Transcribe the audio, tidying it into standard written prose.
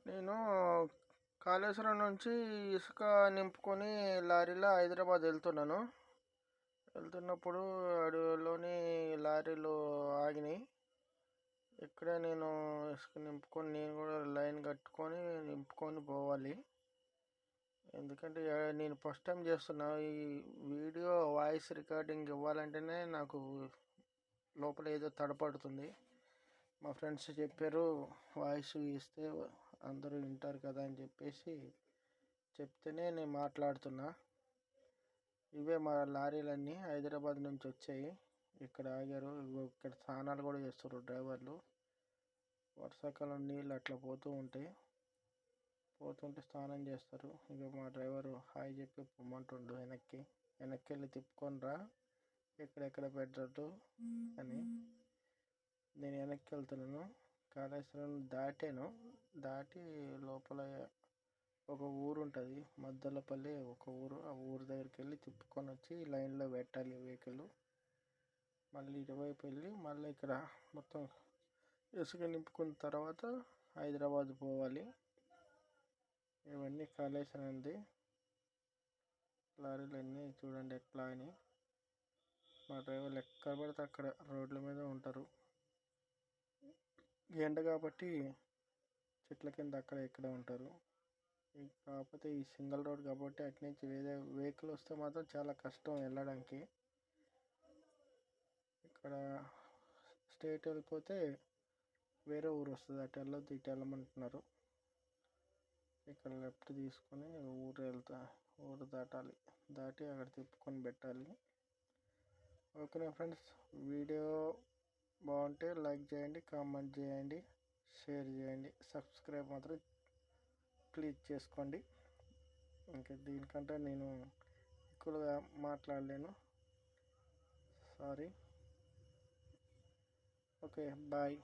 నేను కాళేశ్వరం నుంచి ఇసుక నింపుకొని లారీలో హైదరాబాద్ వెళ్తున్నప్పుడు అడవిలోని లారీలు ఆగినాయి. ఇక్కడే నేను ఇసుక నింపుకొని నేను కూడా లైన్ కట్టుకొని నింపుకొని పోవాలి. ఎందుకంటే నేను ఫస్ట్ టైం చేస్తున్నా. ఈ వీడియో వాయిస్ రికార్డింగ్ ఇవ్వాలంటేనే నాకు లోపల ఏదో తడపడుతుంది. మా ఫ్రెండ్స్ చెప్పారు, వాయిస్ ఇస్తే అందరూ వింటారు కదా అని చెప్పేసి చెప్తేనే నేను మాట్లాడుతున్నా. ఇవే మా లారీలన్నీ హైదరాబాద్ నుంచి వచ్చాయి. ఇక్కడ ఆగారు. ఇక్కడ స్నానాలు కూడా చేస్తారు డ్రైవర్లు. వర్షాకాలం నీళ్ళు అట్లా పోతుంటే స్నానం చేస్తారు. ఇక మా డ్రైవరు హాయ్ చెప్పి పొమ్మంటుండు. వెనక్కి వెళ్ళి తిప్పుకొని రా, ఎక్కడెక్కడ పెట్టద్దు అని. నేను వెనక్కి వెళ్తున్నాను. కాళేశ్వరం దాటి లోపల ఒక ఊరు ఉంటుంది, మద్దలపల్లి ఒక ఊరు. ఆ ఊరు దగ్గరికి వెళ్ళి తిప్పుకొని వచ్చి లైన్లో పెట్టాలి వెహికల్. మళ్ళీ ఇటువైపు వెళ్ళి మళ్ళీ ఇక్కడ మొత్తం ఇసుక నింపుకున్న తర్వాత హైదరాబాద్ పోవాలి. ఇవన్నీ కాళేశ్వరంది లారీలు అన్నీ చూడండి ఎట్లా అని. మా డ్రైవర్లు ఎక్కడ పడితే అక్కడ రోడ్ల మీద ఉంటారు. ఎండ కాబట్టి చెట్ల కింద అక్కడ ఇక్కడ ఉంటారు. కాకపోతే ఈ సింగిల్ రోడ్ కాబట్టి అటు నుంచి వేరే వెహికల్ వస్తే మాత్రం చాలా కష్టం వెళ్ళడానికి. ఇక్కడ స్ట్రైట్ వెళ్ళిపోతే వేరే ఊరు వస్తుంది, అటు వెళ్ళొద్దు ఇటు వెళ్ళమంటున్నారు. ఇక్కడ లెఫ్ట్ తీసుకొని ఊరు దాటి అక్కడ తిప్పుకొని పెట్టాలి. ఓకేనా ఫ్రెండ్స్, వీడియో బాగుంటే లైక్ చేయండి, కామెంట్ చేయండి, షేర్ చేయండి, సబ్స్క్రైబ్ మాత్రం ప్లీజ్ చేసుకోండి. ఇంకా దీనికంటే నేను ఎక్కువగా మాట్లాడలేను, సారీ. Okay, bye.